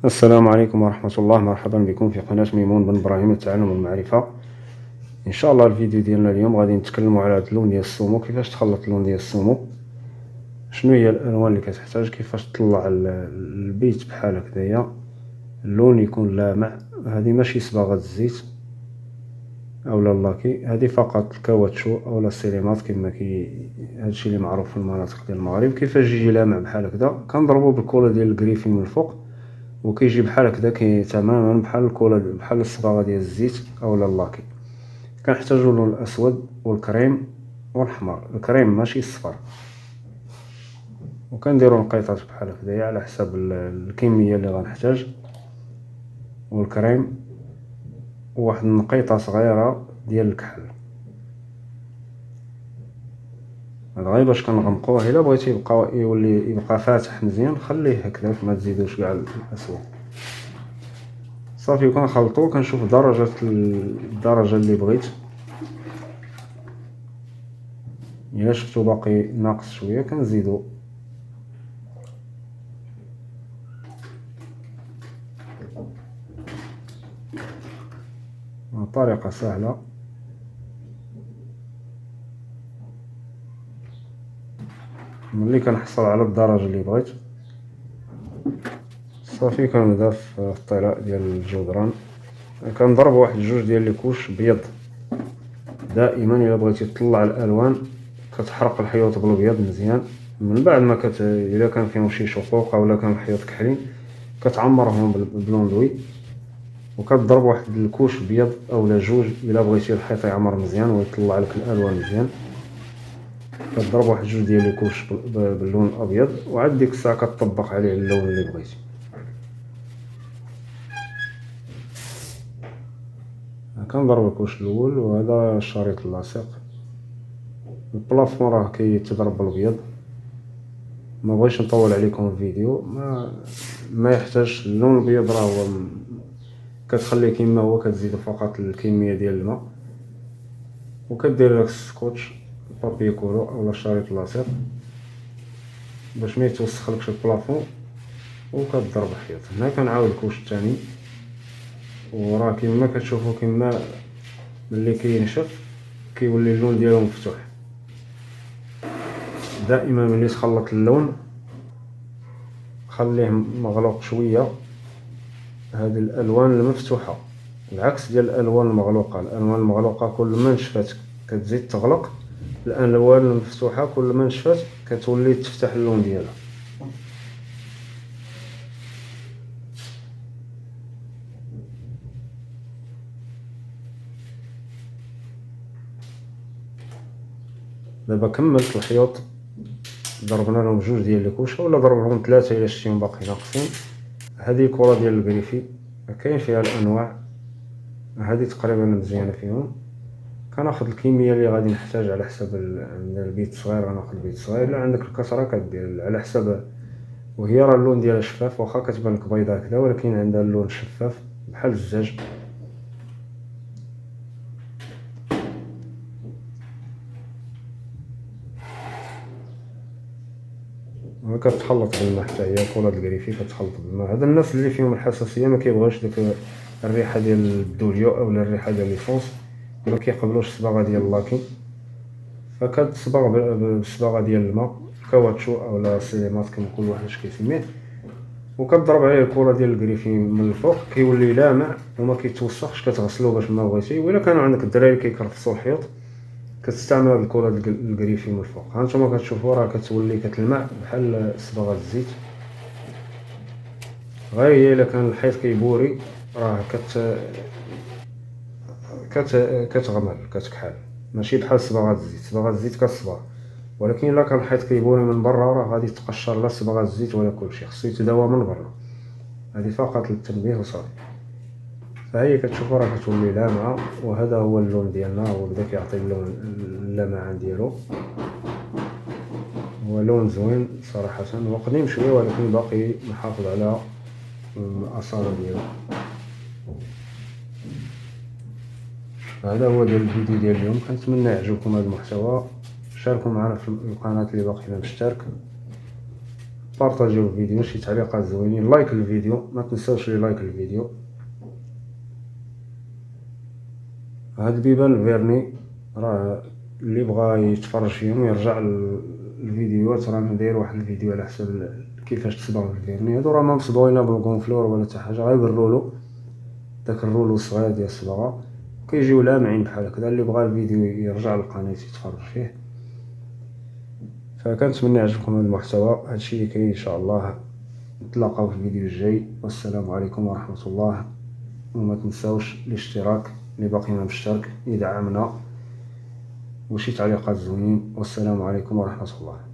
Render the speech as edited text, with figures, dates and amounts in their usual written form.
السلام عليكم ورحمة الله. مرحبا بكم في قناة ميمون بن إبراهيم للتعلم والمعرفة. إن شاء الله الفيديو ديالنا اليوم غادي نتكلموا على هاد اللون ديال السومو، كيفاش تخلط اللون ديال السومو، شنو هي الألوان اللي كتحتاج، كيفاش تطلع البيت بحال هكذايا اللون يكون لامع. هذه ماشي صباغة الزيت أولا اللاكي، هذه فقط الكاوتشو أولا السيليمات كما هادشي اللي معروف في المناطق ديال المغرب. كيفاش يجي لامع بحال هكذا؟ كنضربو بالكولا ديال الكريفي من الفوق وكيجي بحال هكذا تماما بحال الكولا بحال الصباغه ديال الزيت اولا اللاكي. كنحتاجو اللون الاسود والكريم والاحمر، الكريم ماشي الصفر، وكنديرو نقيطات بحال هكذايا على حساب الكميه اللي غنحتاج، والكريم وواحد النقيطه صغيره ديال الكحل. هذا غير باش كنغمقوه. الا بغيتي يبقى فاتح مزيان خليه هكذا، ما تزيدوش كاع الاسود. صافي كنخلطو، كنشوف الدرجه اللي بغيت. الا شفتو باقي ناقص شويه كنزيدو. طريقه سهله. ملي كنحصل على الدرجه اللي بغيت صافي كنبدا في الطلاء ديال الجدران. كنضرب واحد جوج ديال لي كوش بيض. دائما الا بغيتي تطلع الالوان كتحرق الحيوط بالابيض مزيان، من بعد ما الا كان فيهم شي شقوق اولا كان الحيوط كحلين كتعمرهم بالبلوندوي، وكتضرب واحد الكوش بيض اولا جوج الا بغيتي الحيط يعمر مزيان ويطلع لك الالوان مزيان. كتضرب واحد جوج ديال لي كوش باللون الابيض، وعاد ديك الساعه كتطبق عليه اللون اللي بغيتي. كنضرب الكوش الاول، وهذا الشريط اللاصق. البلافون راه كيتضرب بالابيض. ما بغيتش نطول عليكم الفيديو، ما يحتاجش اللون الابيض، راه هو كتخليه كيما هو، كتزيد فقط الكميه ديال الماء، وكدير داك السكوتش بابي كولو اولا الشريط اللاصق باش ما يتوسخلكش البلافون، وكتضرب الحيط. هنا كنعاود الكوش الثاني، وراه كما كتشوفوا كما ملي كينشف كيولي اللون ديالو مفتوح. دائما ملي تخلط اللون خليه مغلوق شويه. هذه الالوان المفتوحه العكس ديال الالوان المغلوقه. الالوان المغلوقه كل ما نشفت كتزيد تغلق، الالوان المفتوحه كل ما نشفت كتولي تفتح اللون ديالها. دابا كملت الحيوط، ضربنا لهم جوج ديال لي كوشه ولا ضربهم ثلاثه الا شتيهم باقي ناقصين. هذه كره ديال الكريفي كاين فيها الانواع، هذه تقريبا مزيانه فيهم. كناخذ الكميه اللي غادي نحتاج على حساب البيت صغير، غناخذ بيت صغير. الا عندك الكسره كدير على حساب، وهي راه اللون ديالها شفاف، واخا كتبان لك بيضاء هكذا ولكن عندها اللون شفاف بحال الزجاج. كتخلط بالماء حتى هي كره الكريفي كتخلط بالماء. هاد الناس اللي فيهم الحساسيه ما كيبغيوش ديك الريحه ديال الدوليو اولا الريحه ديال ليسونس، ما كيقبلوش الصباغه ديال اللاكي، فكتصبغ بالصباغه ديال الماء كاوتشو اولا سيليمات كما كل واحد اش كيسميه، وكتضرب عليه الكره ديال الكريفي من الفوق كيولي لامع وما كيتوسخش. كتغسلو باش ما بغيتي، وإلا كانوا عندك الدراري كيكرفصوا الحيوط كتستعمل هاد الكره ديال الكريفي من الفوق. هانتوما كتشوفوا راه كتولي كتلمع بحال صباغه الزيت. غير هي الا كان الحيط كيبوري راه كتغمر كتكحل، ماشي بحال صباغه الزيت. صباغه الزيت كتصبغ، ولكن الا كان الحيط كيبوري من برا راه غادي تقشر لا صباغه الزيت ولا كلشي، خصو يتداوى من برا. هذه فقط للتنبيه وصافي. فهي كتشوفوا راه كتولي لامعه، وهذا هو اللون ديالنا. هو بدا كيعطي اللون اللمعان ديالو. هو لون زوين صراحه، هو قديم شويه ولكن باقي محافظ على الاصاله ديالو. هذا هو ديال الفيديو ديال اليوم. كنتمنى يعجبكم هذا المحتوى. شاركوا معنا في القناه اللي باقي مشترك. بارطاجيو الفيديو، شي تعليقات زوينين، لايك الفيديو، ما تنساوش لي لايك الفيديو. هاد بيبان الفيرني راه اللي بغى يتفرج فيهم يرجع الفيديوهات، رانا داير واحد الفيديو على حساب كيفاش تصبغ الفيرني. هادو راه ما مصبوغين لا بالكونفلور ولا حتى حاجه، غير يورولو داك الرولو الصغير ديال الصباغه، كيجيو لامعين بحال هكذا. اللي بغى الفيديو يرجع للقناه يتفرج فيه. فكنتمنى يعجبكم هذا المحتوى. هادشي اللي كاين ان شاء الله. نتلاقاو في الفيديو الجاي، والسلام عليكم ورحمه الله. وما تنساوش الاشتراك اللي باقي ما مشترك يدعمنا، وشي تعليقات زوينين. والسلام عليكم ورحمه الله.